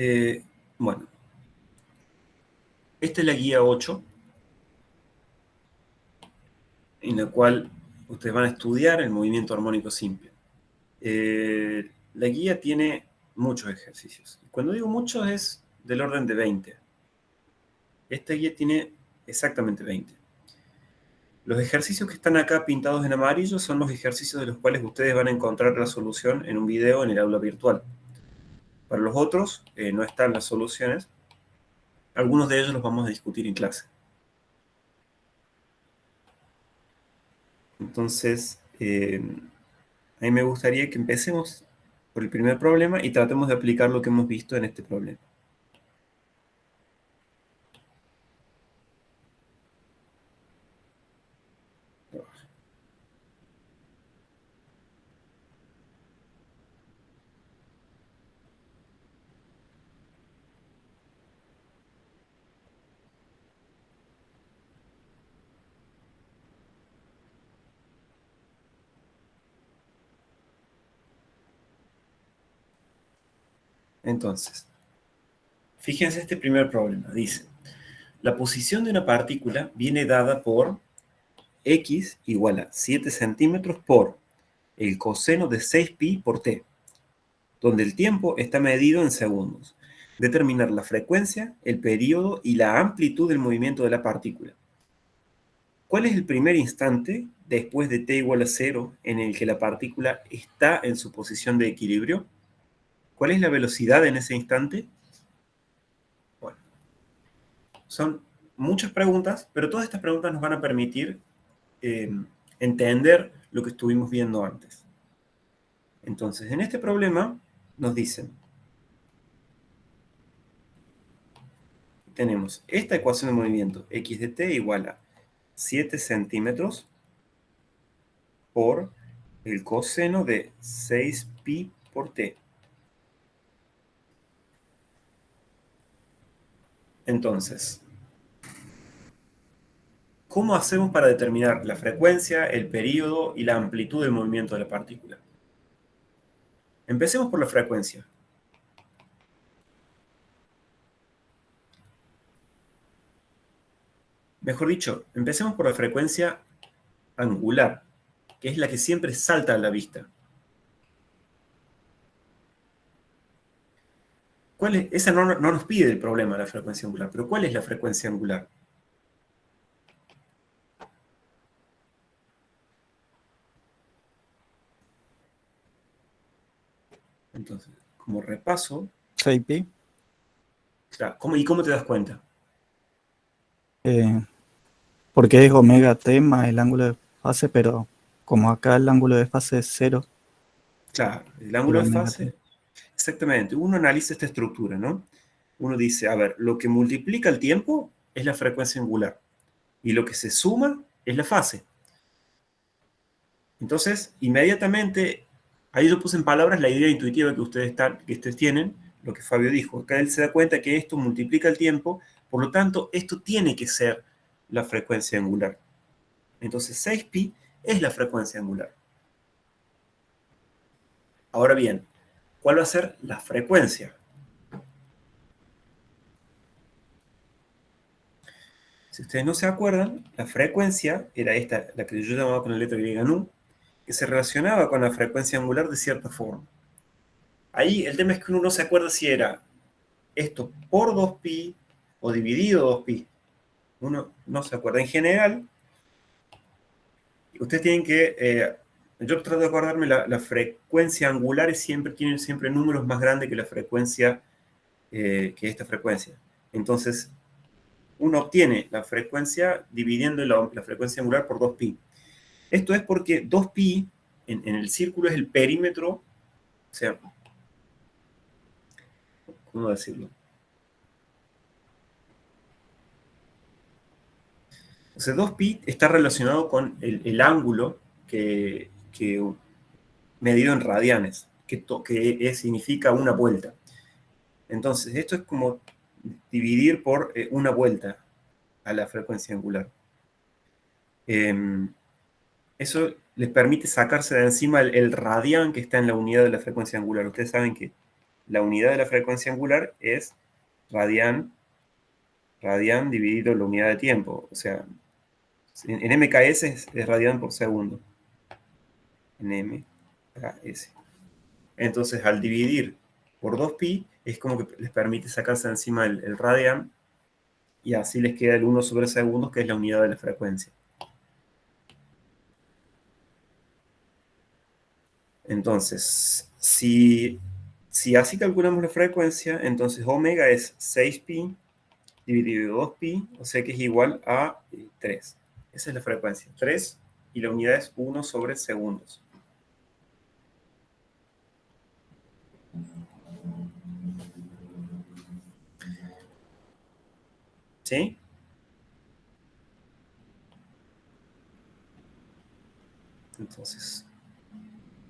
Eh, bueno, esta es la guía 8, en la cual ustedes van a estudiar el movimiento armónico simple. La guía tiene muchos ejercicios. Cuando digo muchos es del orden de 20. Esta guía tiene exactamente 20. Los ejercicios que están acá pintados en amarillo son los ejercicios de los cuales ustedes van a encontrar la solución en un video en el aula virtual. Para los otros no están las soluciones. Algunos de ellos los vamos a discutir en clase. Entonces, a mí me gustaría que empecemos por el primer problema y tratemos de aplicar lo que hemos visto en este problema. Entonces, fíjense este primer problema. Dice, la posición de una partícula viene dada por x igual a 7 centímetros por el coseno de 6pi por t, donde el tiempo está medido en segundos. Determinar la frecuencia, el periodo y la amplitud del movimiento de la partícula. ¿Cuál es el primer instante después de t igual a 0 en el que la partícula está en su posición de equilibrio? ¿Cuál es la velocidad en ese instante? Bueno, son muchas preguntas, pero todas estas preguntas nos van a permitir entender lo que estuvimos viendo antes. Entonces, en este problema nos dicen, tenemos esta ecuación de movimiento, x de t igual a 7 centímetros por el coseno de 6pi por t. Entonces, ¿cómo hacemos para determinar la frecuencia, el período y la amplitud del movimiento de la partícula? Empecemos por la frecuencia. Mejor dicho, empecemos por la frecuencia angular, que es la que siempre salta a la vista. Esa no nos pide el problema, la frecuencia angular, pero ¿cuál es la frecuencia angular? Entonces, como repaso, 6pi. claro, ¿y cómo te das cuenta? Porque es omega t más el ángulo de fase, pero como acá el ángulo de fase es 0, Claro, el el ángulo de omega t. fase, exactamente. Uno analiza esta estructura, ¿no? Uno dice, a ver, lo que multiplica el tiempo es la frecuencia angular, y lo que se suma es la fase. Entonces, inmediatamente, ahí yo puse en palabras la idea intuitiva que ustedes tienen, lo que Fabio dijo. Acá él se da cuenta que esto multiplica el tiempo, por lo tanto, esto tiene que ser la frecuencia angular. Entonces, 6pi es la frecuencia angular. Ahora bien, ¿cuál va a ser la frecuencia? Si ustedes no se acuerdan, la frecuencia era esta, la que yo llamaba con la letra griega nu, que se relacionaba con la frecuencia angular de cierta forma. Ahí el tema es que uno no se acuerda si era esto por 2pi o dividido 2pi. Uno no se acuerda. En general, ustedes tienen que... yo trato de acordarme, la frecuencia angular tiene siempre números más grandes que la frecuencia, que esta frecuencia. Entonces, uno obtiene la frecuencia dividiendo la frecuencia angular por 2pi. Esto es porque 2pi en el círculo es el perímetro, o sea, ¿cómo decirlo? O sea, 2pi está relacionado con el ángulo que medido en radianes, que significa una vuelta. Entonces, esto es como dividir por una vuelta a la frecuencia angular. Eso les permite sacarse de encima el radián que está en la unidad de la frecuencia angular. Ustedes saben que la unidad de la frecuencia angular es radian dividido la unidad de tiempo. O sea, en MKS es radian por segundo. En MKS. Entonces, al dividir por 2pi, es como que les permite sacarse encima el radian, y así les queda el 1 sobre segundos, que es la unidad de la frecuencia. Entonces, si así calculamos la frecuencia, entonces omega es 6pi dividido 2pi, o sea que es igual a 3. Esa es la frecuencia, 3, y la unidad es 1 sobre segundos. ¿Sí? Entonces,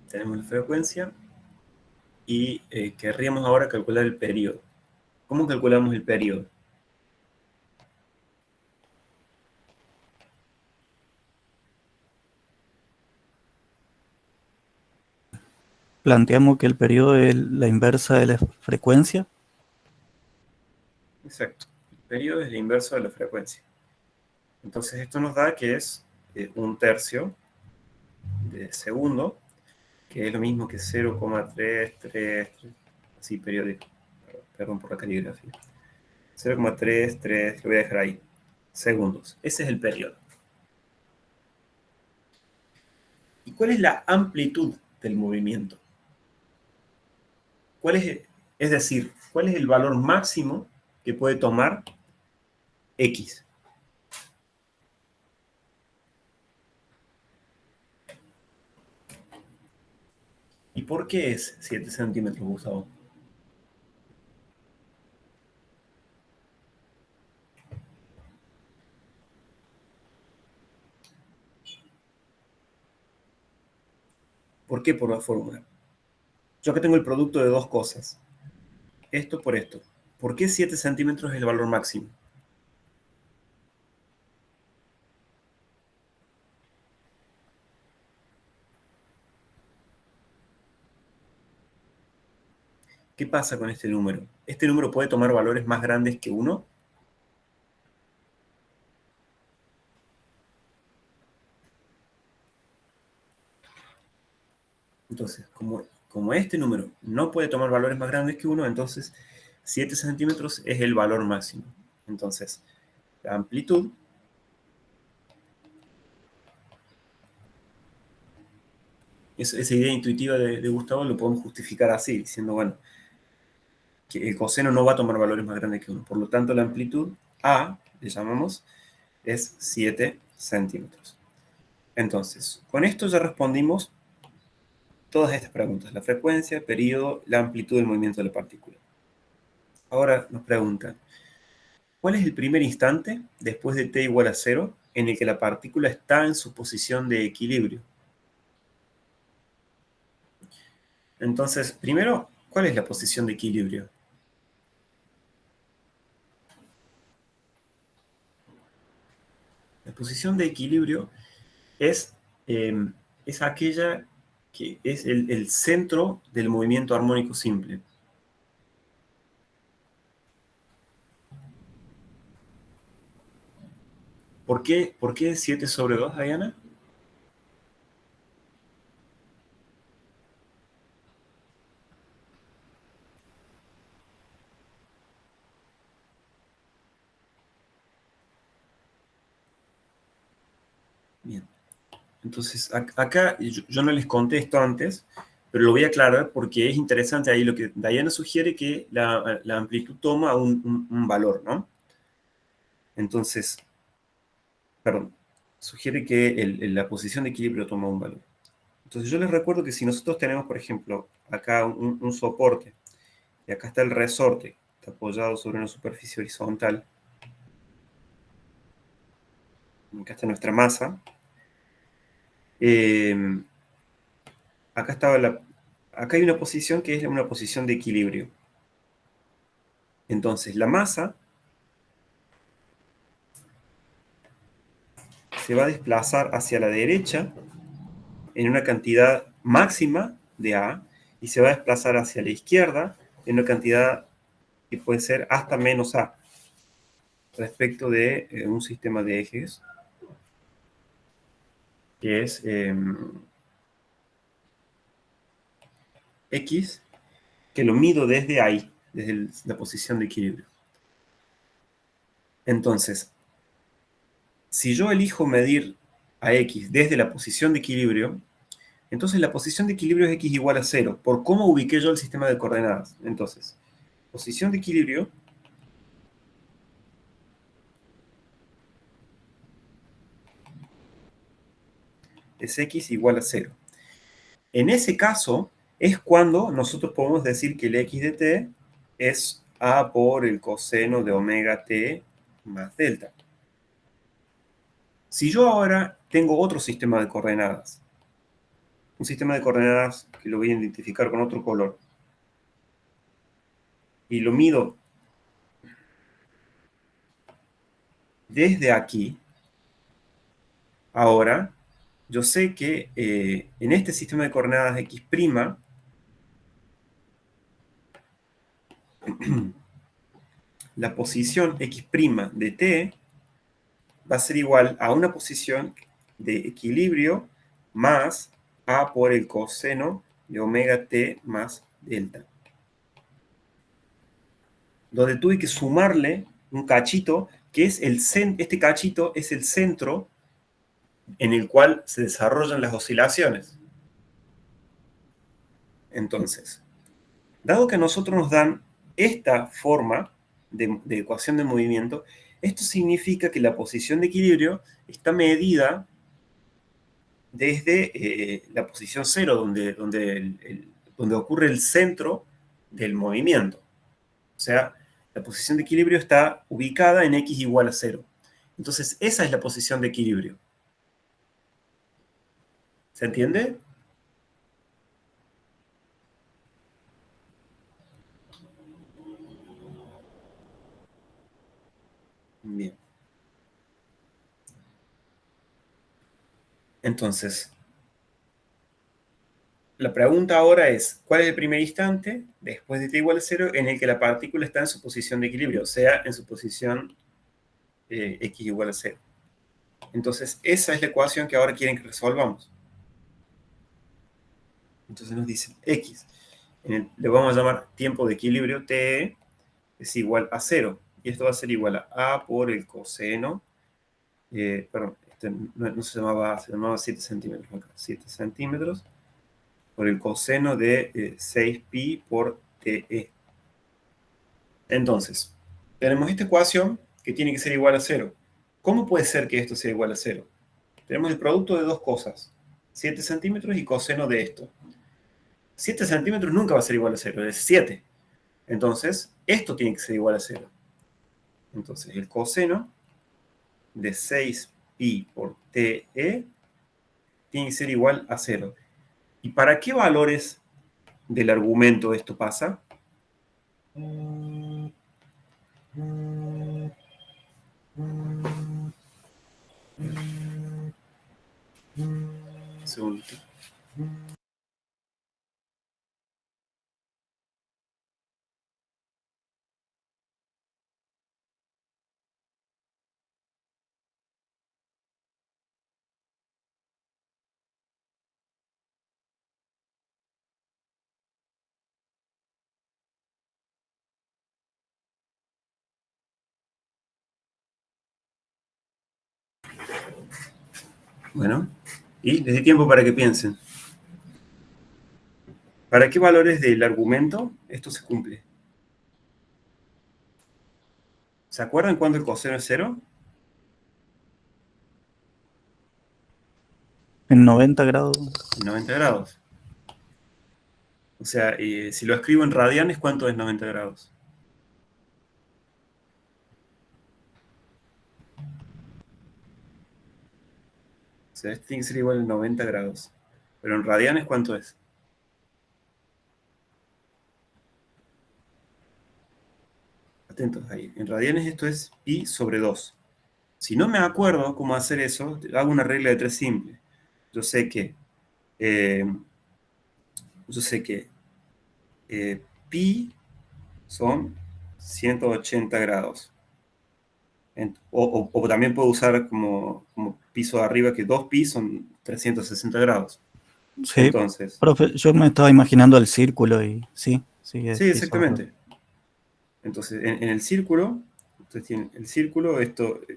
tenemos la frecuencia y querríamos ahora calcular el periodo. ¿Cómo calculamos el periodo? Planteamos que el periodo es la inversa de la frecuencia. Exacto. El periodo es el inverso de la frecuencia. Entonces esto nos da que es 1/3 de segundo, que es lo mismo que 0,333, así periódico. Perdón por la caligrafía. 0,33, lo voy a dejar ahí. Segundos. Ese es el periodo. ¿Y cuál es la amplitud del movimiento? Es decir, ¿cuál es el valor máximo que puede tomar X? ¿Y por qué es 7 centímetros, Gustavo? ¿Por qué por la fórmula? Yo acá tengo el producto de dos cosas. Esto por esto. ¿Por qué 7 centímetros es el valor máximo? ¿Qué pasa con este número? ¿Este número puede tomar valores más grandes que 1? Entonces, como este número no puede tomar valores más grandes que 1, entonces 7 centímetros es el valor máximo. Entonces, la amplitud esa idea intuitiva de Gustavo lo podemos justificar así, diciendo, bueno, que el coseno no va a tomar valores más grandes que 1. Por lo tanto, la amplitud A, le llamamos, es 7 centímetros. Entonces, con esto ya respondimos todas estas preguntas: la frecuencia, periodo, la amplitud del movimiento de la partícula. Ahora nos preguntan, ¿cuál es el primer instante después de t igual a 0 en el que la partícula está en su posición de equilibrio? Entonces, primero, ¿cuál es la posición de equilibrio? La posición de equilibrio es, es aquella que es el centro del movimiento armónico simple. ¿Por qué 7 sobre 2, Diana? Bien. Entonces, acá yo no les contesto antes, pero lo voy a aclarar porque es interesante ahí lo que Diana sugiere, que la amplitud toma un valor, ¿no? Entonces, perdón, sugiere que la posición de equilibrio toma un valor. Entonces yo les recuerdo que si nosotros tenemos, por ejemplo, acá un soporte, y acá está el resorte, está apoyado sobre una superficie horizontal, acá está nuestra masa, acá acá hay una posición que es una posición de equilibrio. Entonces la masa se va a desplazar hacia la derecha en una cantidad máxima de A, y se va a desplazar hacia la izquierda en una cantidad que puede ser hasta menos a respecto de un sistema de ejes que es X, que lo mido desde ahí, desde la posición de equilibrio. Entonces, si yo elijo medir a X desde la posición de equilibrio, entonces la posición de equilibrio es X igual a 0, por cómo ubiqué yo el sistema de coordenadas. Entonces, posición de equilibrio es X igual a 0. En ese caso, es cuando nosotros podemos decir que el X de t es A por el coseno de omega t más delta. Si yo ahora tengo otro sistema de coordenadas, un sistema de coordenadas que lo voy a identificar con otro color, y lo mido desde aquí, ahora, yo sé que en este sistema de coordenadas X', la posición X' de t va a ser igual a una posición de equilibrio más A por el coseno de omega t más delta. Donde tuve que sumarle un cachito, que es este cachito es el centro en el cual se desarrollan las oscilaciones. Entonces, dado que a nosotros nos dan esta forma de ecuación de movimiento, esto significa que la posición de equilibrio está medida desde la posición cero, donde ocurre el centro del movimiento. O sea, la posición de equilibrio está ubicada en x igual a 0. Entonces, esa es la posición de equilibrio. ¿Se entiende? Bien. Entonces, la pregunta ahora es, ¿cuál es el primer instante después de t igual a 0 en el que la partícula está en su posición de equilibrio? O sea, en su posición x igual a 0. Entonces, esa es la ecuación que ahora quieren que resolvamos. Entonces nos dicen x, le vamos a llamar tiempo de equilibrio, t es igual a 0. Y esto va a ser igual a por el coseno, perdón, este no se llamaba A, se llamaba 7 centímetros acá, 7 centímetros por el coseno de 6pi por te. Entonces, tenemos esta ecuación que tiene que ser igual a 0. ¿Cómo puede ser que esto sea igual a 0? Tenemos el producto de dos cosas, 7 centímetros y coseno de esto. 7 centímetros nunca va a ser igual a 0, es 7. Entonces, esto tiene que ser igual a 0. Entonces, el coseno de 6pi por te tiene que ser igual a 0. ¿Y para qué valores del argumento esto pasa? Un segundito. Bueno, y les di tiempo para que piensen. ¿Para qué valores del argumento esto se cumple? ¿Se acuerdan cuándo el coseno es 0? En 90 grados. En 90 grados. O sea, si lo escribo en radianes, ¿cuánto es 90 grados? O sea, este tiene que ser igual a 90 grados. Pero en radianes, ¿cuánto es? Atentos ahí. En radianes esto es pi sobre 2. Si no me acuerdo cómo hacer eso, hago una regla de 3 simple. Yo sé que, eh, yo sé que pi son 180 grados. O también puedo usar como piso de arriba, que 2pi son 360 grados. Sí, Entonces, profe, yo me estaba imaginando el círculo y sí, sí, es sí, piso arriba. exactamente. Entonces, en el círculo, ustedes tienen el círculo,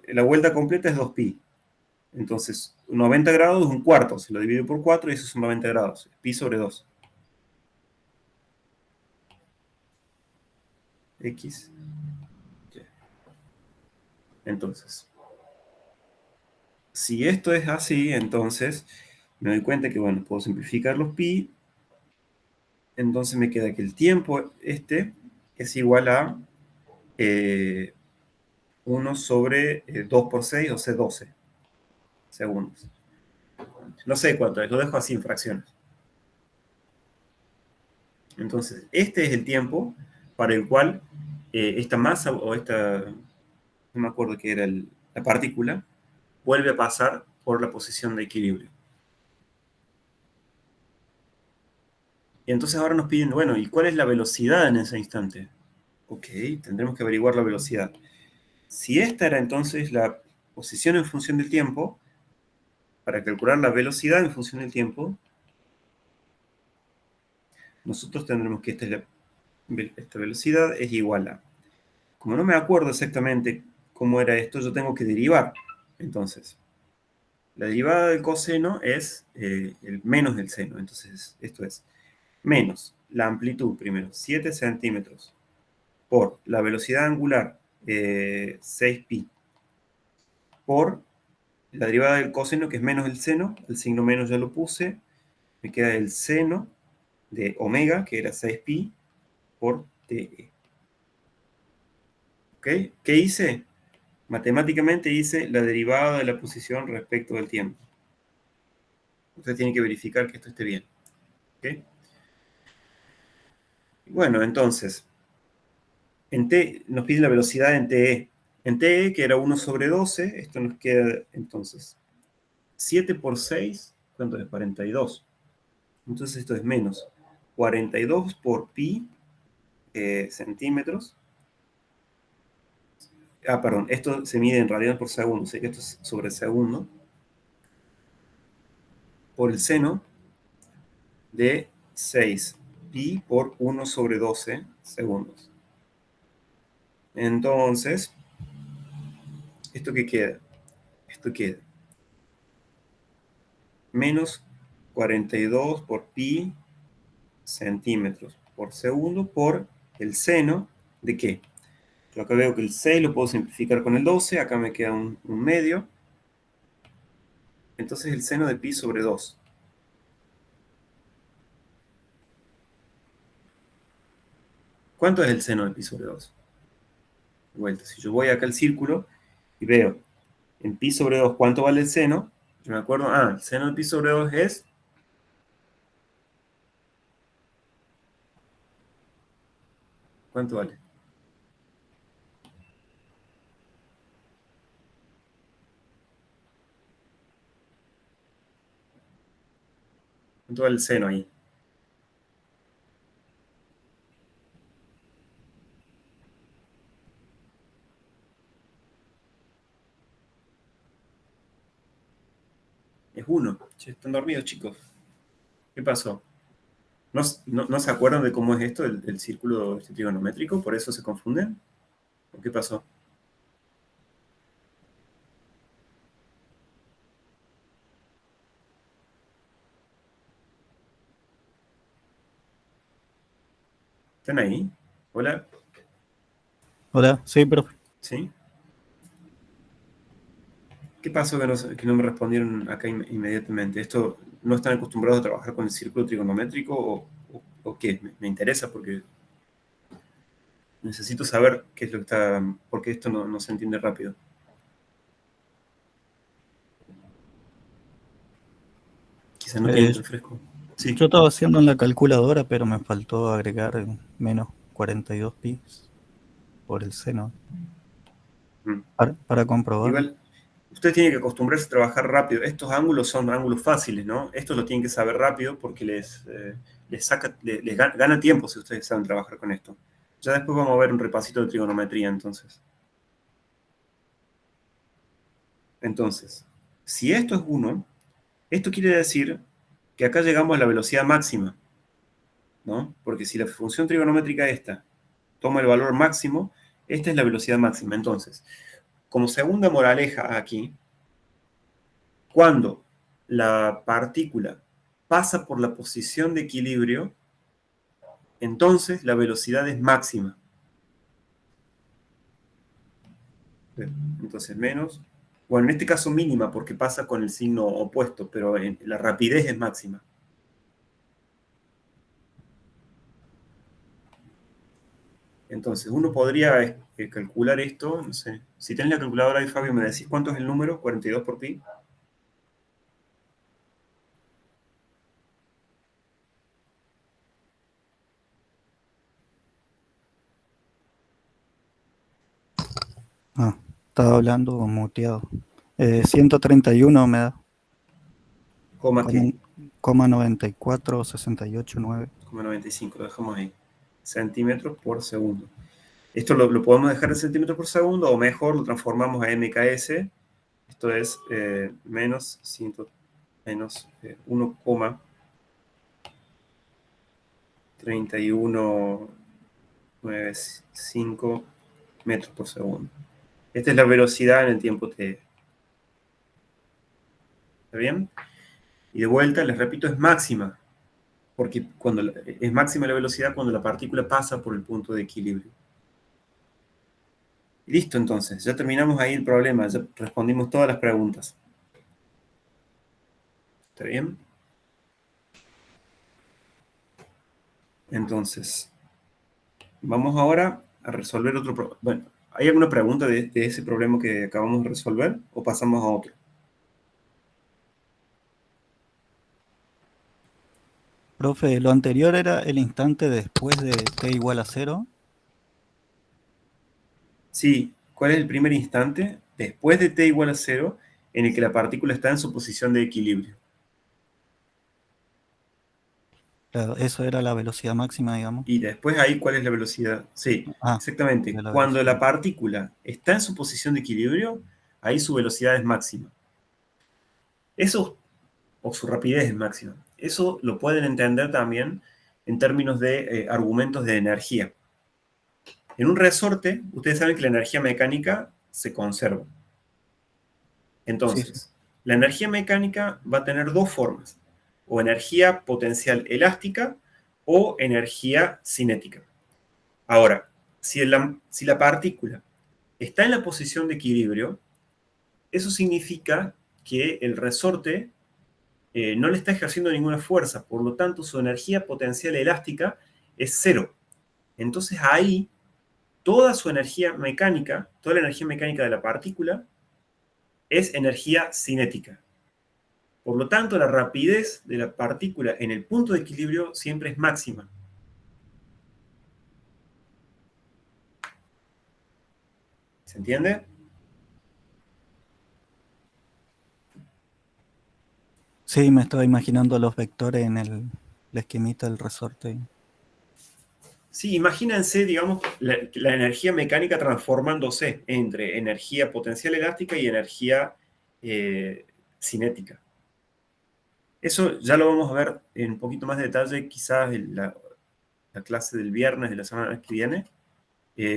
la vuelta completa es 2pi. Entonces, 90 grados es un cuarto, se lo divido por 4 y eso son 90 grados. Pi sobre 2. X. Y. Entonces, si esto es así, entonces me doy cuenta que, bueno, puedo simplificar los pi. Entonces me queda que el tiempo es igual a 1 sobre 2 por 6, o sea, 12 segundos. No sé cuánto es, lo dejo así en fracciones. Entonces, este es el tiempo para el cual esta masa o no me acuerdo qué era la partícula, vuelve a pasar por la posición de equilibrio. Y entonces ahora nos piden, bueno, ¿y cuál es la velocidad en ese instante? Ok, tendremos que averiguar la velocidad. Si esta era entonces la posición en función del tiempo, para calcular la velocidad en función del tiempo, nosotros tendremos que esta velocidad es igual a... Como no me acuerdo exactamente cómo era esto, yo tengo que derivar. Entonces, la derivada del coseno es el menos del seno. Entonces, esto es menos la amplitud, primero, 7 centímetros, por la velocidad angular, 6pi, por la derivada del coseno, que es menos el seno. El signo menos ya lo puse. Me queda el seno de omega, que era 6pi, por te. ¿Ok? ¿Qué hice? Matemáticamente hice la derivada de la posición respecto del tiempo. Usted tiene que verificar que esto esté bien. ¿Ok? Bueno, entonces, en t nos pide la velocidad en te. En te, que era 1 sobre 12, esto nos queda entonces 7 por 6, ¿cuánto es? 42. Entonces esto es menos 42 por pi centímetros. Perdón, esto se mide en radianes por segundo, así que esto es sobre segundo, por el seno de 6 pi por 1 sobre 12 segundos. Entonces, ¿esto qué queda? Esto queda menos 42 por pi centímetros por segundo por el seno de qué. Yo acá veo que el 6 lo puedo simplificar con el 12, acá me queda un medio. Entonces el seno de pi sobre 2. ¿Cuánto es el seno de pi sobre 2? De vuelta, si yo voy acá al círculo y veo en pi sobre 2 cuánto vale el seno, yo me acuerdo, el seno de pi sobre 2 es... ¿Cuánto vale? ¿Cuánto vale el seno ahí? Es 1. Che, están dormidos, chicos. ¿Qué pasó? ¿No se acuerdan de cómo es esto, el círculo trigonométrico? ¿Por eso se confunden? ¿O qué pasó? ¿Están ahí? ¿Hola? Hola, sí, profe. ¿Sí? ¿Qué pasó que no me respondieron acá inmediatamente? ¿Esto no están acostumbrados a trabajar con el círculo trigonométrico o qué? Me interesa porque necesito saber qué es lo que está... por qué esto no se entiende rápido. Quizá no tienen Eh, tan fresco. Sí. yo estaba haciendo en la calculadora, pero me faltó agregar menos 42 pi por el seno Mm. para comprobarlo. Igual, usted tiene que acostumbrarse a trabajar rápido. Estos ángulos son ángulos fáciles, ¿no? Estos lo tienen que saber rápido porque les gana tiempo si ustedes saben trabajar con esto. Ya después vamos a ver un repasito de trigonometría, entonces. Entonces, si esto es 1, esto quiere decir que acá llegamos a la velocidad máxima, ¿no? Porque si la función trigonométrica esta toma el valor máximo, esta es la velocidad máxima. Entonces, como segunda moraleja aquí, cuando la partícula pasa por la posición de equilibrio, entonces la velocidad es máxima. Entonces menos, bueno, en este caso mínima porque pasa con el signo opuesto, pero la rapidez es máxima. Entonces uno podría calcular esto, no sé, si tenés la calculadora ahí, Fabio, me decís cuánto es el número, 42 por pi. Ah, estaba hablando muteado. 131 me da. Coma Como qué, un coma 94, 68, 9. coma 95, lo dejamos ahí. Centímetros por segundo. Esto lo podemos dejar en centímetros por segundo, o mejor lo transformamos a MKS. Esto es menos 1,3195 metros por segundo. Esta es la velocidad en el tiempo t. ¿Está bien? Y de vuelta, les repito, es máxima, porque es máxima la velocidad cuando la partícula pasa por el punto de equilibrio. Listo, entonces, ya terminamos ahí el problema, ya respondimos todas las preguntas. ¿Está bien? Entonces, vamos ahora a resolver otro problema. Bueno, ¿hay alguna pregunta de ese problema que acabamos de resolver o pasamos a otro? Profe, lo anterior era el instante después de t igual a 0. Sí, ¿cuál es el primer instante después de t igual a 0 en el que la partícula está en su posición de equilibrio? Claro, eso era la velocidad máxima, digamos. Y después ahí, ¿cuál es la velocidad? Sí, Ah, exactamente. de la Cuando velocidad. la partícula está en su posición de equilibrio, ahí su velocidad es máxima. Eso, o su rapidez es máxima. Eso lo pueden entender también en términos de argumentos de energía. En un resorte, ustedes saben que la energía mecánica se conserva. Sí, sí. Entonces, la energía mecánica va a tener dos formas, o energía potencial elástica o energía cinética. Ahora, si la partícula está en la posición de equilibrio, eso significa que el resorte no le está ejerciendo ninguna fuerza, por lo tanto su energía potencial elástica es cero. Entonces ahí toda su energía mecánica, toda la energía mecánica de la partícula es energía cinética. Por lo tanto, la rapidez de la partícula en el punto de equilibrio siempre es máxima. ¿Se entiende? Sí, me estaba imaginando los vectores en la esquemita del resorte. Sí, imagínense, digamos, la energía mecánica transformándose entre energía potencial elástica y energía cinética. Eso ya lo vamos a ver en un poquito más de detalle, quizás en la clase del viernes de la semana que viene.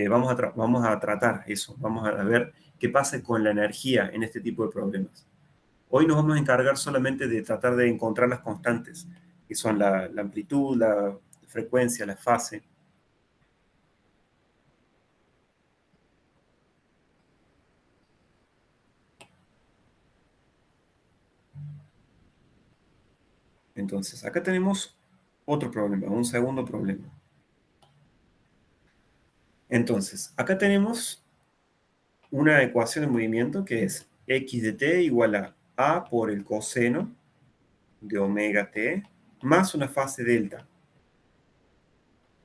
Vamos a tratar eso, vamos a ver qué pasa con la energía en este tipo de problemas. Hoy nos vamos a encargar solamente de tratar de encontrar las constantes, que son la amplitud, la frecuencia, la fase. Entonces, acá tenemos otro problema, un segundo problema. Entonces, acá tenemos una ecuación de movimiento que es x de t igual a por el coseno de omega t más una fase delta.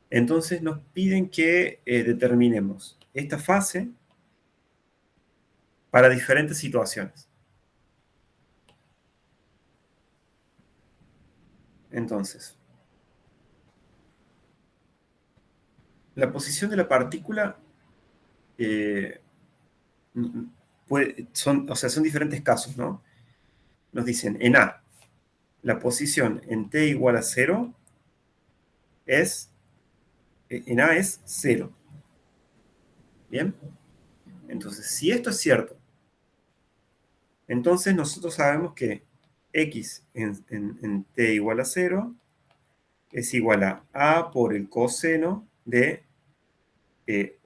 Entonces nos piden que determinemos esta fase para diferentes situaciones. Entonces, la posición de la partícula son diferentes casos, ¿no? Nos dicen, en A, la posición en t igual a 0 en A es 0. ¿Bien? Entonces, si esto es cierto, entonces nosotros sabemos que x en t igual a 0 es igual a por el coseno de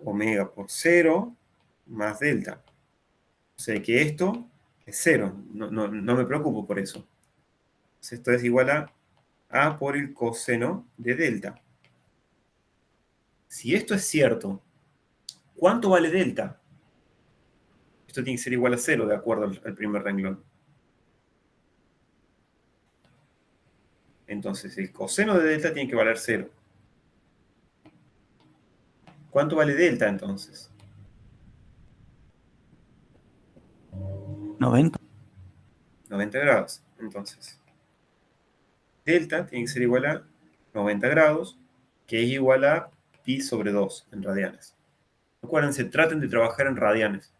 omega por 0 más delta. O sea que esto es 0, no me preocupo por eso. Entonces esto es igual a por el coseno de delta. Si esto es cierto, ¿cuánto vale delta? Esto tiene que ser igual a 0 de acuerdo al primer renglón. Entonces el coseno de delta tiene que valer 0. ¿Cuánto vale delta entonces? 90. 90 grados. Entonces, delta tiene que ser igual a 90 grados, que es igual a pi sobre 2 en radianes. Acuérdense, traten de trabajar en radianes.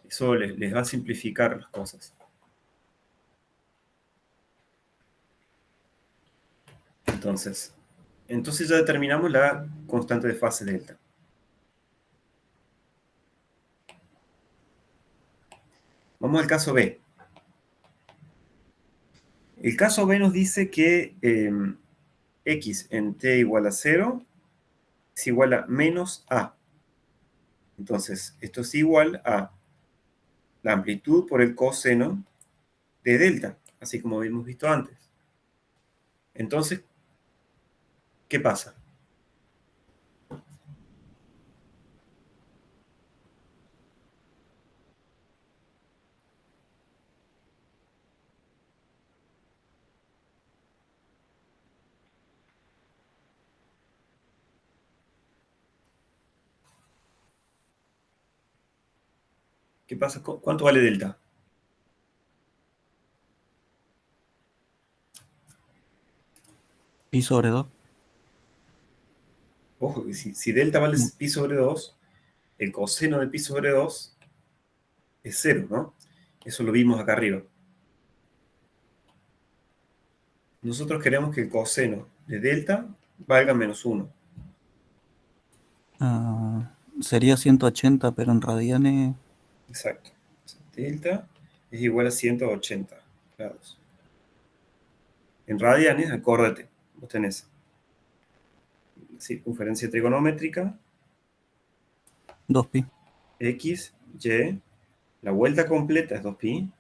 Eso les va a simplificar las cosas. Entonces ya determinamos la constante de fase delta. Vamos al caso B. El caso B nos dice que x en t igual a 0 es igual a menos a. Entonces, esto es igual a la amplitud por el coseno de delta, así como habíamos visto antes. Entonces, ¿qué pasa? ¿Qué pasa? ¿Cuánto vale delta? Pi sobre 2. Ojo, que si delta vale pi sobre 2, el coseno de pi sobre 2 es 0, ¿no? Eso lo vimos acá arriba. Nosotros queremos que el coseno de delta valga menos 1. Sería 180, pero en radianes. Exacto. Delta es igual a 180 grados. En radianes, acórdate, vos tenés circunferencia trigonométrica, 2pi. x, y, la vuelta completa es 2pi.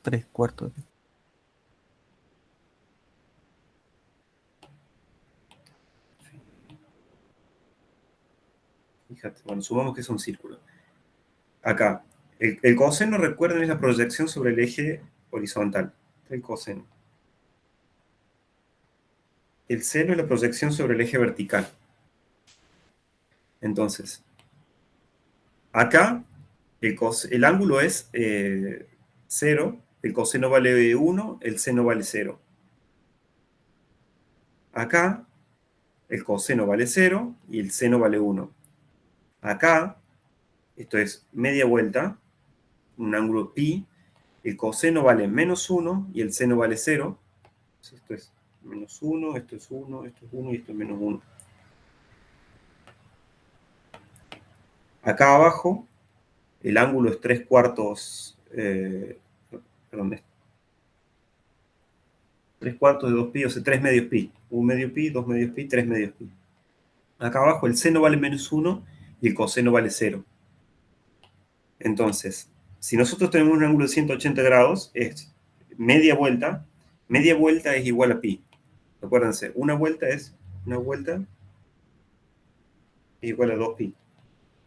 3/4 de pi. Fíjate, bueno, sumamos que es un círculo. Acá, el coseno, recuerden, es la proyección sobre el eje horizontal. El coseno. El seno es la proyección sobre el eje vertical. Entonces, acá el ángulo es 0, el coseno vale 1, el seno vale 0. Acá, el coseno vale 0 y el seno vale 1. Acá, esto es media vuelta, un ángulo pi, el coseno vale menos 1 y el seno vale 0. Esto es menos 1, esto es 1, esto es 1 y esto es menos 1. Acá abajo, el ángulo es 3/4, perdón, 3/4 de 2pi, o sea, 3 medios pi. 1 medio pi, 2 medios pi, 3 medios pi. Acá abajo el seno vale menos 1 y el coseno vale 0. Entonces, si nosotros tenemos un ángulo de 180 grados, es media vuelta es igual a pi. Acuérdense, una vuelta es igual a 2pi.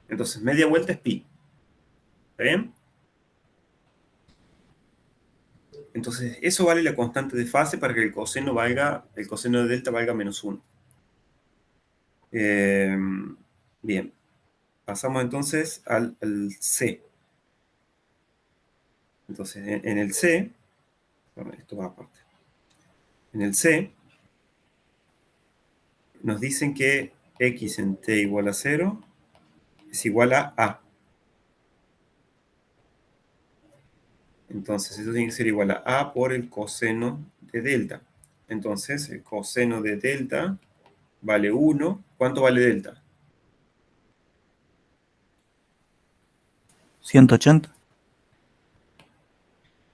Entonces, media vuelta es pi. ¿Está bien? Entonces, eso vale la constante de fase para que el coseno de delta valga menos 1. Bien, pasamos entonces al C. Entonces, en el C, Bueno, esto va aparte. En el C nos dicen que x en t igual a 0 es igual a A. Entonces, esto tiene que ser igual a A por el coseno de delta. Entonces, el coseno de delta vale 1. ¿Cuánto vale delta? 180.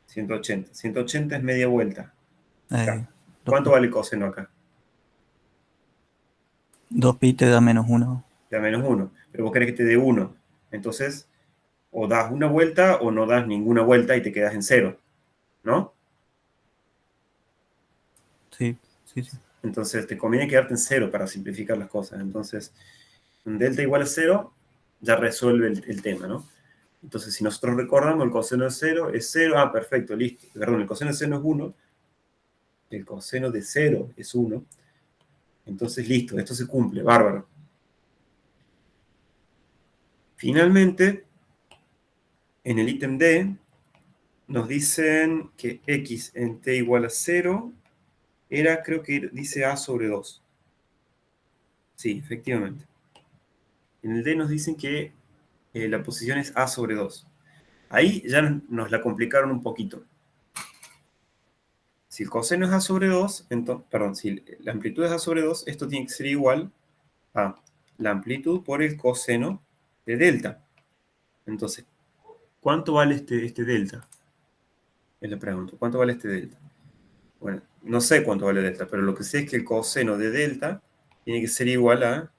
180. 180 es media vuelta. Acá. Eh, ¿Cuánto vale el coseno acá? 2 pi te da -1. Da menos 1. Pero vos querés que te dé 1. Entonces, o das una vuelta o no das ninguna vuelta y te quedas en 0. ¿No? Sí, sí, sí. Entonces, te conviene quedarte en 0 para simplificar las cosas. Entonces, un delta igual a 0 ya resuelve el tema, ¿no? Entonces, si nosotros recordamos, el coseno de 0 es 0. Ah, perfecto, listo. Perdón, el coseno de 0 es 1. El coseno de 0 es 1. Entonces, listo, esto se cumple, bárbaro. Finalmente, en el ítem D, nos dicen que x en t igual a 0 era, creo que dice a sobre 2. Sí, efectivamente. En el D nos dicen que la posición es a sobre 2. Ahí ya nos la complicaron un poquito. Si el coseno es a sobre 2, entonces, perdón, si la amplitud es a sobre 2, esto tiene que ser igual a la amplitud por el coseno de delta. Entonces, ¿cuánto vale este delta? Es la pregunta. ¿Cuánto vale este delta? Bueno, no sé cuánto vale delta, pero lo que sé es que el coseno de delta tiene que ser igual a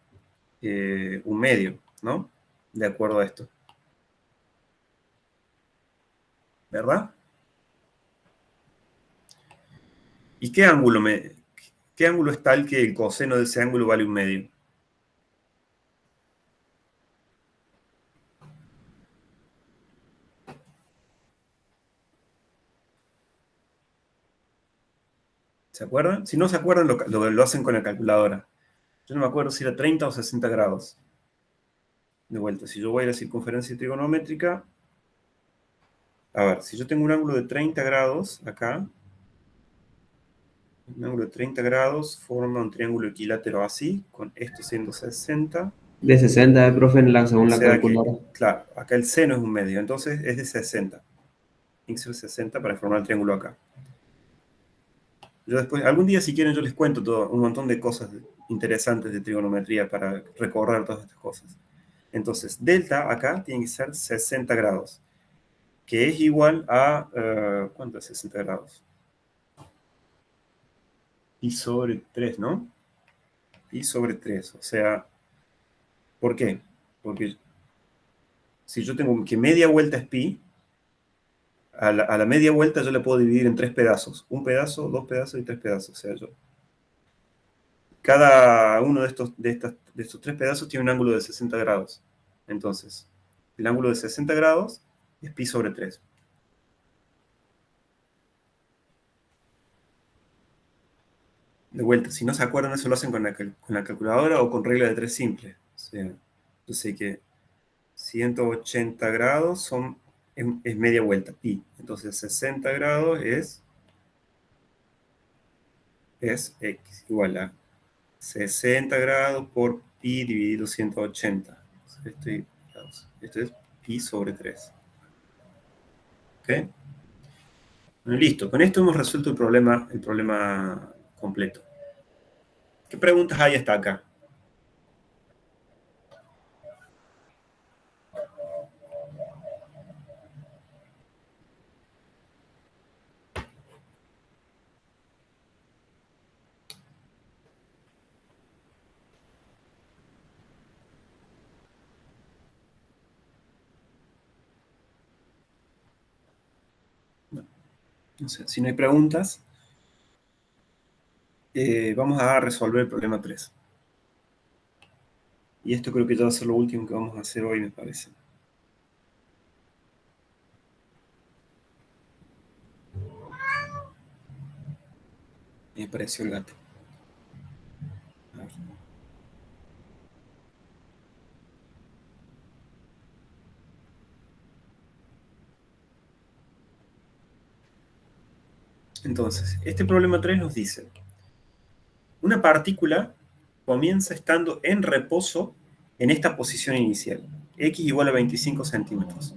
un medio, ¿no? De acuerdo a esto. ¿Verdad? ¿Y qué ángulo es tal que el coseno de ese ángulo vale un medio? ¿Se acuerdan? Si no se acuerdan, lo hacen con la calculadora. Yo no me acuerdo si era 30 o 60 grados. De vuelta, si yo voy a la circunferencia trigonométrica, a ver, si yo tengo un ángulo de 30 grados acá, un ángulo de 30 grados forma un triángulo equilátero así, con esto siendo 60. De 60, profe, O según la sea que, calculadora. claro, acá el seno es un medio, entonces es de 60. Tiene que ser 60 para formar el triángulo acá. Yo después, algún día si quieren yo les cuento un montón de cosas interesantes de trigonometría para recorrer todas estas cosas. Entonces, delta acá tiene que ser 60 grados, que es igual a, ¿cuánto es 60 grados? Pi sobre 3, ¿no? Pi sobre 3, o sea, ¿por qué? Porque si yo tengo que media vuelta es pi, a la media vuelta yo la puedo dividir en 3 pedazos. Un pedazo, 2 pedazos y 3 pedazos. O sea, cada uno de estos 3 pedazos tiene un ángulo de 60 grados. Entonces, el ángulo de 60 grados es pi sobre 3. De vuelta, si no se acuerdan, eso lo hacen con la calculadora o con regla de 3 simple. O sea, yo sé que 180 grados es media vuelta, pi. Entonces 60 grados es x igual a 60 grados por pi dividido 180. Esto es pi sobre 3. ¿Ok? Bueno, listo. Con esto hemos resuelto el problema completo. ¿Qué preguntas hay hasta acá? No sé, si no hay preguntas, vamos a resolver el problema 3. Y esto creo que ya va a ser lo último que vamos a hacer hoy, me parece. Me apareció el gato. A ver. Entonces, este problema 3 nos dice, una partícula comienza estando en reposo en esta posición inicial, x igual a 25 centímetros,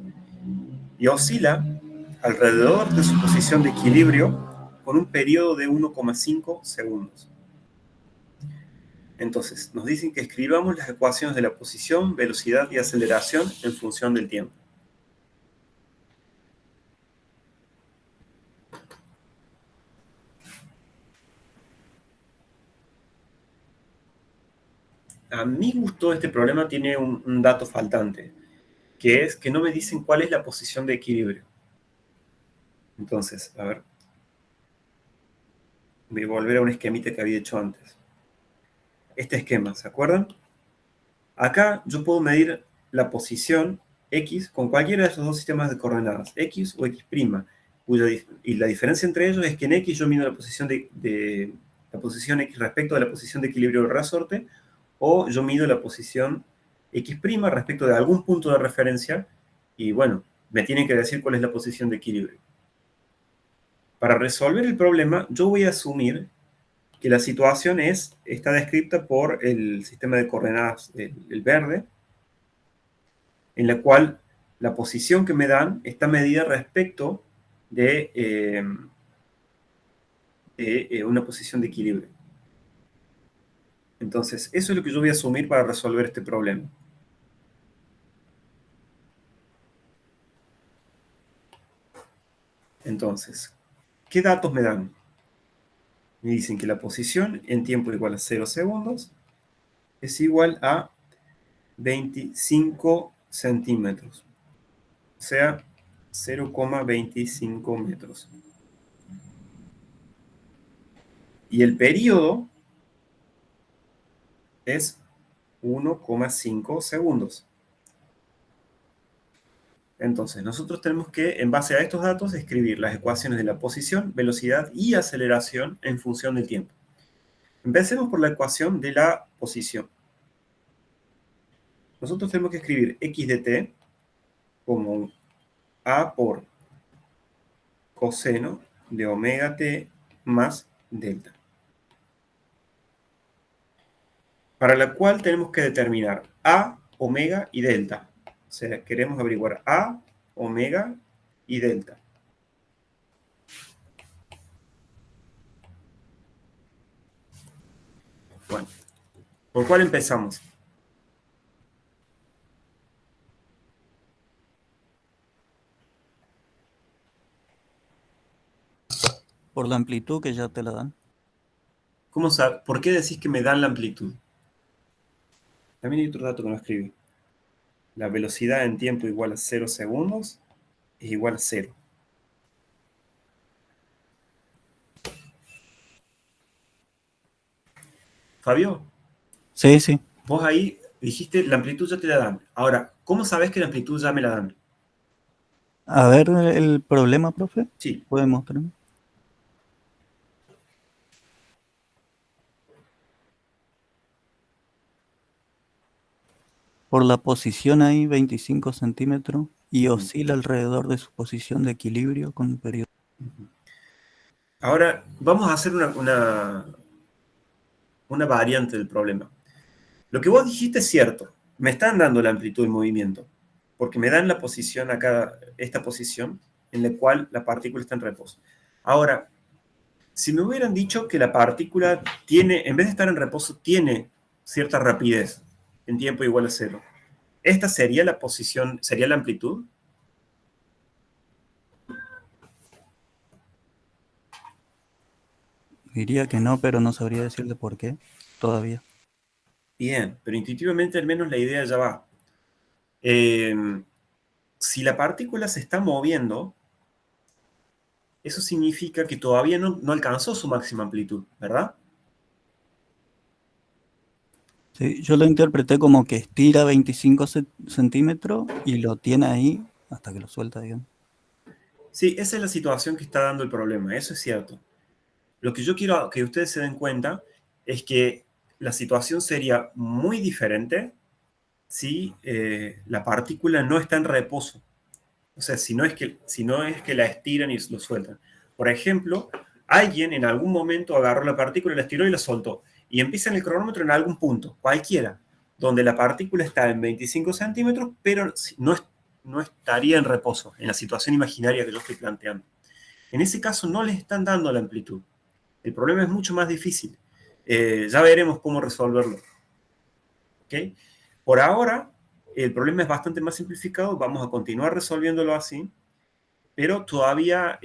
y oscila alrededor de su posición de equilibrio con un periodo de 1,5 segundos. Entonces, nos dicen que escribamos las ecuaciones de la posición, velocidad y aceleración en función del tiempo. A mi gusto, este problema tiene un dato faltante, que es que no me dicen cuál es la posición de equilibrio. Entonces, a ver, voy a volver a un esquemita que había hecho antes. Este esquema, ¿se acuerdan? Acá yo puedo medir la posición X con cualquiera de esos dos sistemas de coordenadas, X o X', y la diferencia entre ellos es que en X yo mido la posición la posición X respecto de la posición de equilibrio del resorte, o yo mido la posición X' respecto de algún punto de referencia, y bueno, me tienen que decir cuál es la posición de equilibrio. Para resolver el problema, yo voy a asumir que la situación está descrita por el sistema de coordenadas, el verde, en la cual la posición que me dan está medida respecto de una posición de equilibrio. Entonces, eso es lo que yo voy a asumir para resolver este problema. Entonces, ¿qué datos me dan? Me dicen que la posición en tiempo igual a 0 segundos es igual a 25 centímetros, o sea, 0,25 metros. Y el periodo es 1,5 segundos. Entonces, nosotros tenemos que, en base a estos datos, escribir las ecuaciones de la posición, velocidad y aceleración en función del tiempo. Empecemos por la ecuación de la posición. Nosotros tenemos que escribir x de t como a por coseno de omega t más delta, para la cual tenemos que determinar a, omega y delta. O sea, queremos averiguar a, omega y delta. Bueno, ¿por cuál empezamos? Por la amplitud que ya te la dan. ¿Por qué decís que me dan la amplitud? También hay otro dato que no escribí. La velocidad en tiempo igual a 0 segundos es igual a 0. Fabio, Sí, sí. vos ahí dijiste la amplitud ya te la dan. Ahora, ¿cómo sabés que la amplitud ya me la dan? A ver el problema, profe. Sí. ¿Puede mostrarme? Por la posición ahí, 25 centímetros, y oscila alrededor de su posición de equilibrio con un periodo. Ahora, vamos a hacer una variante del problema. Lo que vos dijiste es cierto. Me están dando la amplitud del movimiento, porque me dan la posición acá, esta posición, en la cual la partícula está en reposo. Ahora, si me hubieran dicho que la partícula tiene, en vez de estar en reposo, tiene cierta rapidez en tiempo igual a 0, ¿esta sería la posición, sería la amplitud? Diría que no, pero no sabría decirle por qué todavía. Bien, pero intuitivamente al menos la idea ya va. Eh, si la partícula se está moviendo, eso significa que todavía no alcanzó su máxima amplitud, ¿verdad? Sí, yo lo interpreté como que estira 25 centímetros y lo tiene ahí hasta que lo suelta, digamos. Sí, esa es la situación que está dando el problema, eso es cierto. Lo que yo quiero que ustedes se den cuenta es que la situación sería muy diferente si la partícula no está en reposo. O sea, si no es que la estiran y lo sueltan. Por ejemplo, alguien en algún momento agarró la partícula, la estiró y la soltó. Y empieza en el cronómetro en algún punto, cualquiera, donde la partícula está en 25 centímetros, pero no estaría en reposo, en la situación imaginaria que yo estoy planteando. En ese caso no les están dando la amplitud. El problema es mucho más difícil. Ya veremos cómo resolverlo. ¿Okay? Por ahora, el problema es bastante más simplificado. Vamos a continuar resolviéndolo así, pero todavía,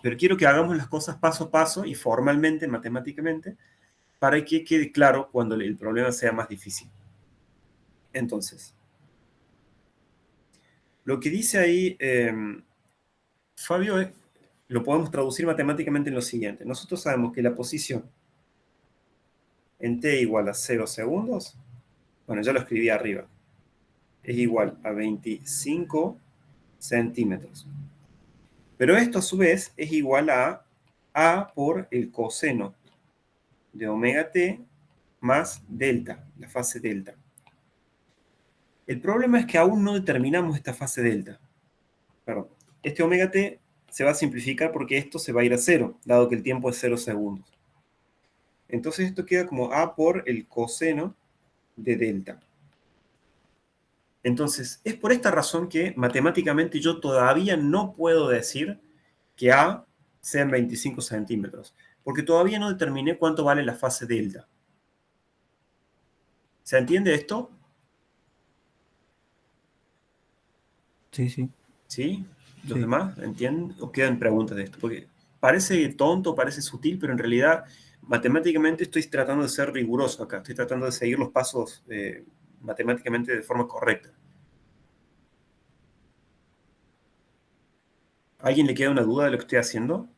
pero quiero que hagamos las cosas paso a paso y formalmente, matemáticamente, para que quede claro cuando el problema sea más difícil. Entonces, lo que dice ahí Fabio lo podemos traducir matemáticamente en lo siguiente. Nosotros sabemos que la posición en t igual a 0 segundos, bueno, ya lo escribí arriba, es igual a 25 centímetros. Pero esto a su vez es igual a por el coseno de omega t más delta, la fase delta. El problema es que aún no determinamos esta fase delta. Perdón, este omega t se va a simplificar porque esto se va a ir a 0, dado que el tiempo es 0 segundos. Entonces esto queda como a por el coseno de delta. Entonces, es por esta razón que matemáticamente yo todavía no puedo decir que A sean 25 centímetros, porque todavía no determiné cuánto vale la fase delta. ¿Se entiende esto? Sí, sí, ¿Sí? ¿Los sí. demás entienden? ¿O quedan preguntas de esto? Porque parece tonto, parece sutil, pero en realidad matemáticamente estoy tratando de ser riguroso acá, estoy tratando de seguir los pasos matemáticamente de forma correcta. ¿A alguien le queda una duda de lo que estoy haciendo?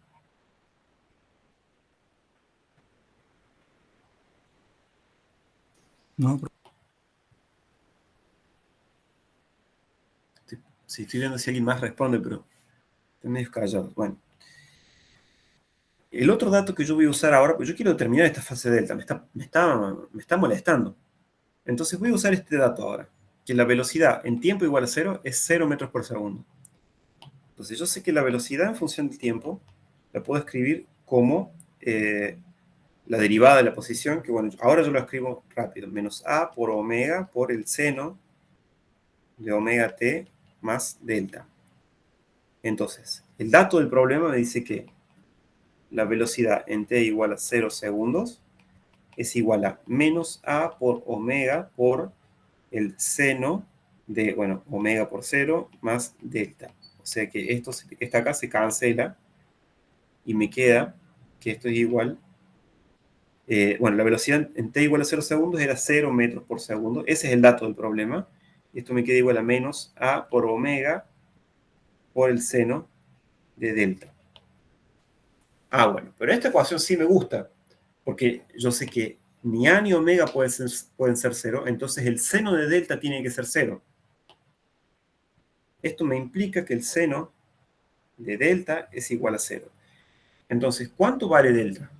No, Si estoy viendo si alguien más responde, pero están medio callados. Bueno. El otro dato que yo voy a usar ahora, pues yo quiero determinar esta fase delta, me está molestando. Entonces voy a usar este dato ahora, que la velocidad en tiempo igual a 0 es 0 metros por segundo. Entonces yo sé que la velocidad en función del tiempo la puedo escribir como la derivada de la posición, que bueno, ahora yo lo escribo rápido, menos a por omega por el seno de omega t más delta. Entonces, el dato del problema me dice que la velocidad en t igual a 0 segundos es igual a menos a por omega por el seno de, bueno, omega por 0 más delta. O sea que esto que está acá se cancela y me queda que esto es igual, bueno, la velocidad en t igual a 0 segundos era 0 metros por segundo. Ese es el dato del problema. Esto me queda igual a menos a por omega por el seno de delta. Ah, bueno, pero esta ecuación sí me gusta, porque yo sé que ni a ni omega pueden ser 0, entonces el seno de delta tiene que ser 0. Esto me implica que el seno de delta es igual a 0. Entonces, ¿cuánto vale delta?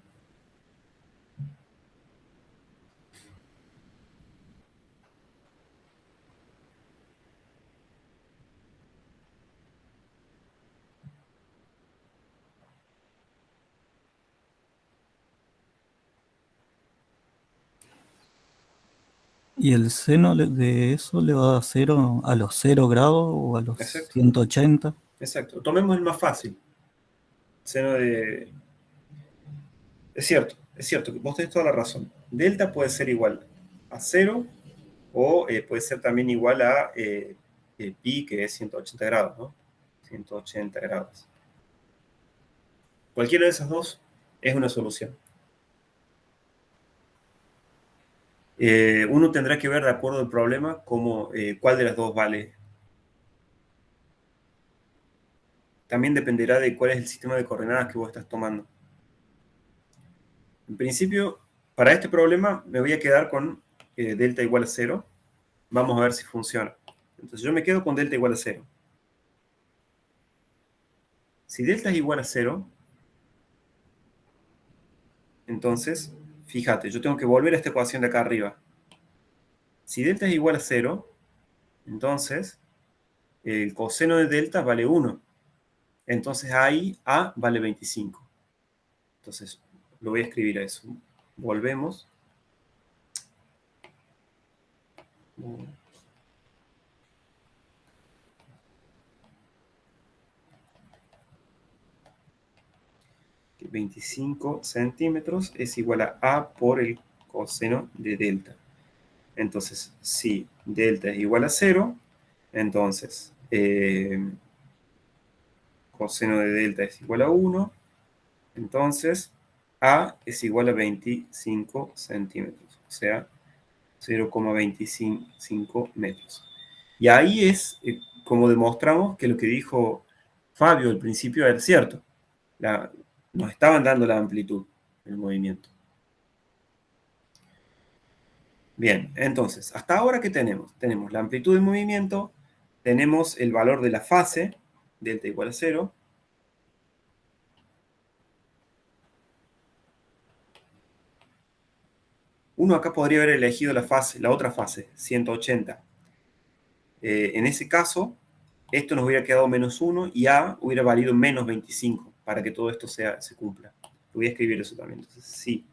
¿y el seno de eso le va a 0 a los 0 grados o a los Exacto, 180? exacto. Tomemos el más fácil. Seno de... es cierto, vos tenés toda la razón. Delta puede ser igual a 0 o puede ser también igual a pi, que es 180 grados, ¿no? 180 grados. Cualquiera de esas dos es una solución. Uno tendrá que ver, de acuerdo al problema, cuál de las dos vale. También dependerá de cuál es el sistema de coordenadas que vos estás tomando. En principio, para este problema me voy a quedar con delta igual a 0. Vamos a ver si funciona. Entonces yo me quedo con delta igual a 0. Si delta es igual a 0, entonces, fíjate, yo tengo que volver a esta ecuación de acá arriba. Si delta es igual a 0, entonces el coseno de delta vale 1. Entonces ahí A vale 25. Entonces, lo voy a escribir a eso. Volvemos. 25 centímetros es igual a A por el coseno de delta. Entonces, si delta es igual a 0, entonces coseno de delta es igual a 1, entonces A es igual a 25 centímetros, o sea, 0,25 metros. Y ahí es como demostramos que lo que dijo Fabio al principio era cierto. Nos estaban dando la amplitud del movimiento. Bien, entonces, hasta ahora, ¿qué tenemos? Tenemos la amplitud del movimiento, tenemos el valor de la fase, delta igual a 0. Uno acá podría haber elegido la otra fase, 180. En ese caso, esto nos hubiera quedado menos 1 y A hubiera valido menos 25 para que todo esto se cumpla. Voy a escribir eso también. Entonces, si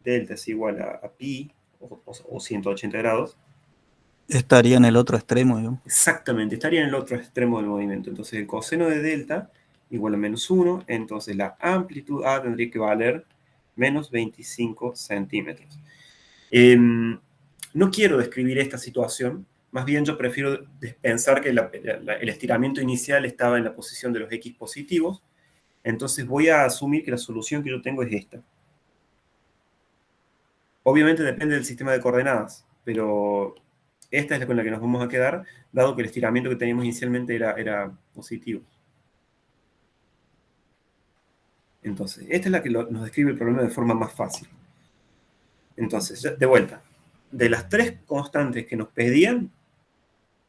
delta es igual a pi o 180 grados, Estaría en el otro extremo, digamos. exactamente, estaría en el otro extremo del movimiento. Entonces, el coseno de delta igual a menos 1, entonces la amplitud A tendría que valer menos 25 centímetros. No quiero describir esta situación, más bien yo prefiero pensar que el estiramiento inicial estaba en la posición de los x positivos, entonces voy a asumir que la solución que yo tengo es esta. Obviamente depende del sistema de coordenadas, pero esta es la con la que nos vamos a quedar, dado que el estiramiento que teníamos inicialmente era positivo. Entonces, esta es la que nos describe el problema de forma más fácil. Entonces, de vuelta, de las tres constantes que nos pedían,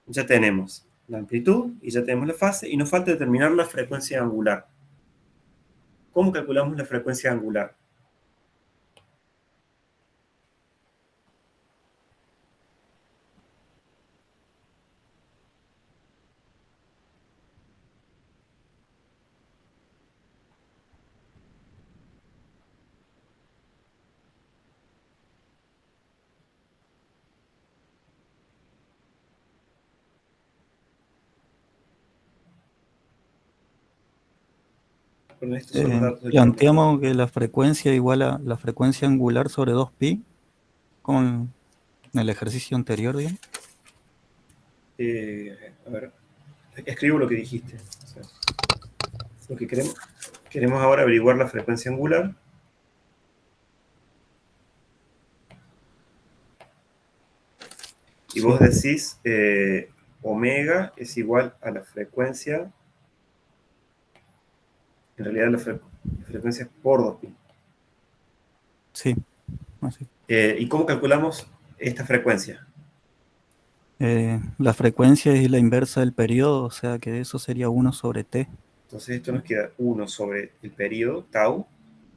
ya tenemos la amplitud y ya tenemos la fase, y nos falta determinar la frecuencia angular. ¿Cómo calculamos la frecuencia angular? Bueno, estos son los datos del problema. Planteamos que la frecuencia igual a la frecuencia angular sobre 2pi, como en el ejercicio anterior, digamos. A ver, escribo lo que dijiste. O sea, lo que queremos ahora averiguar la frecuencia angular. Y Sí. vos decís omega es igual a la frecuencia, en realidad la frecuencia es por 2pi. Sí, así. ¿Y cómo calculamos esta frecuencia? La frecuencia es la inversa del periodo, o sea que eso sería 1 sobre t. Entonces esto nos queda 1 sobre el periodo, tau,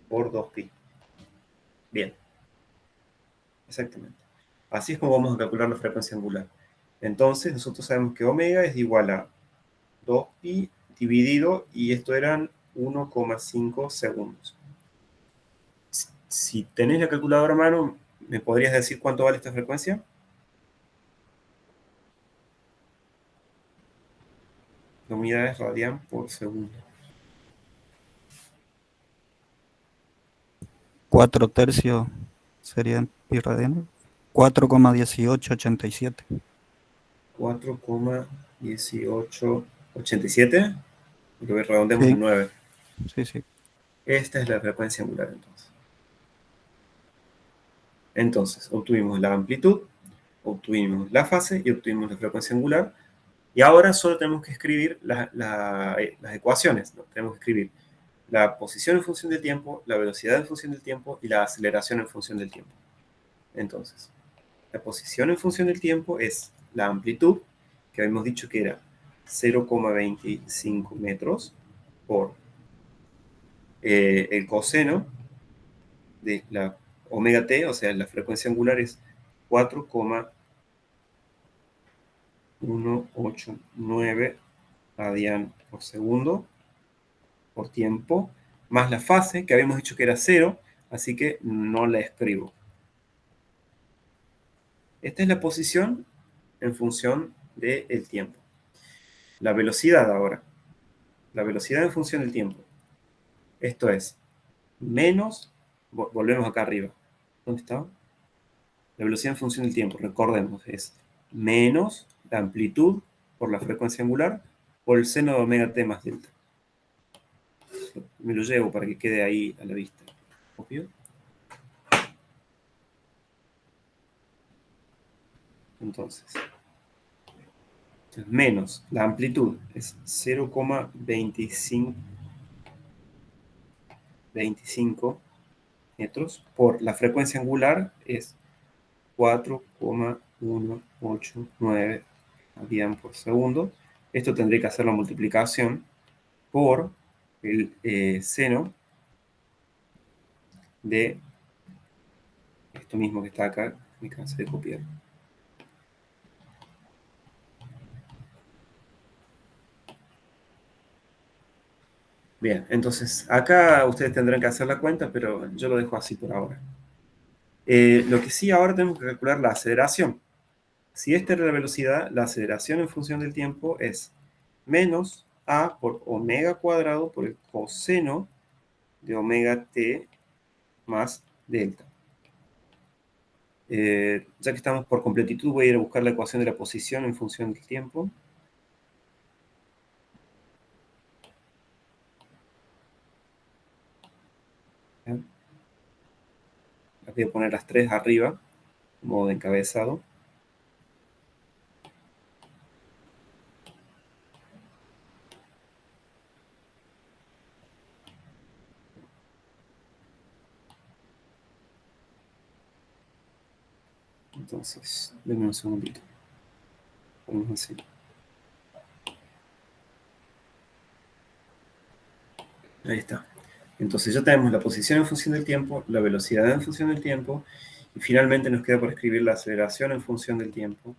por 2pi. Bien, exactamente. Así es como vamos a calcular la frecuencia angular. Entonces nosotros sabemos que omega es igual a 2pi dividido, y esto eran 1,5 segundos. Si tenés la calculadora a mano, ¿me podrías decir cuánto vale esta frecuencia? La unidad es radian por segundo. 4 tercios serían pi radianes. 4,1887. 4,1887. Lo redondeamos Sí, en 9. sí, sí. Esta es la frecuencia angular entonces. Entonces, obtuvimos la amplitud, obtuvimos la fase y obtuvimos la frecuencia angular. Y ahora solo tenemos que escribir las ecuaciones, ¿no? Tenemos que escribir la posición en función del tiempo, la velocidad en función del tiempo y la aceleración en función del tiempo. Entonces, la posición en función del tiempo es la amplitud, que habíamos dicho que era 0,25 metros por el coseno de la omega t, o sea, la frecuencia angular es 4,189 radian por segundo por tiempo, más la fase, que habíamos dicho que era 0, así que no la escribo. Esta es la posición en función del tiempo. La velocidad ahora. La velocidad en función del tiempo. Esto es menos, volvemos acá arriba. ¿Dónde está? La velocidad en función del tiempo, recordemos, es menos la amplitud por la frecuencia angular por el seno de omega t más delta. Me lo llevo para que quede ahí a la vista. ¿Copio? Entonces, menos la amplitud es 0,25 metros por la frecuencia angular es 4,189 radian por segundo. Esto tendría que hacer la multiplicación por el seno de esto mismo que está acá, me cansé de copiar. Bien, entonces acá ustedes tendrán que hacer la cuenta, pero yo lo dejo así por ahora. Lo que sí, ahora tenemos que calcular la aceleración. Si esta era la velocidad, la aceleración en función del tiempo es menos a por omega cuadrado por el coseno de omega t más delta. Ya que estamos por completitud, voy a ir a buscar la ecuación de la posición en función del tiempo. Bien. Las voy a poner las tres arriba, modo de encabezado. Entonces, denme un segundito. Vamos así. Ahí está. Entonces ya tenemos la posición en función del tiempo, la velocidad en función del tiempo, y finalmente nos queda por escribir la aceleración en función del tiempo,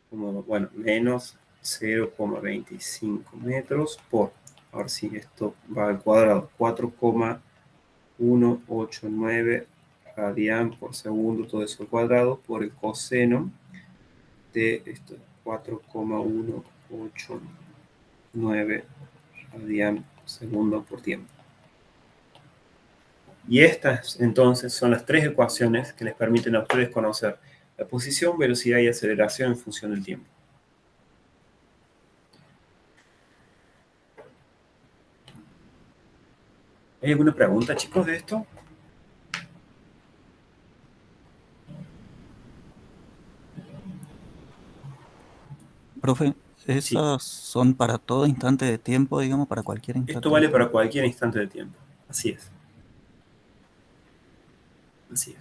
como, bueno, menos 0,25 metros por, ahora sí, esto va al cuadrado, 4,189 radian por segundo, todo eso al cuadrado, por el coseno de esto, 4,189 radian por segundo por tiempo. Y estas, entonces, son las tres ecuaciones que les permiten a ustedes conocer la posición, velocidad y aceleración en función del tiempo. ¿Hay alguna pregunta, chicos, de esto? Profe, Sí. esas son para todo instante de tiempo, digamos, para cualquier Esto instante de vale para tiempo. cualquier instante de tiempo. Así es. Así es.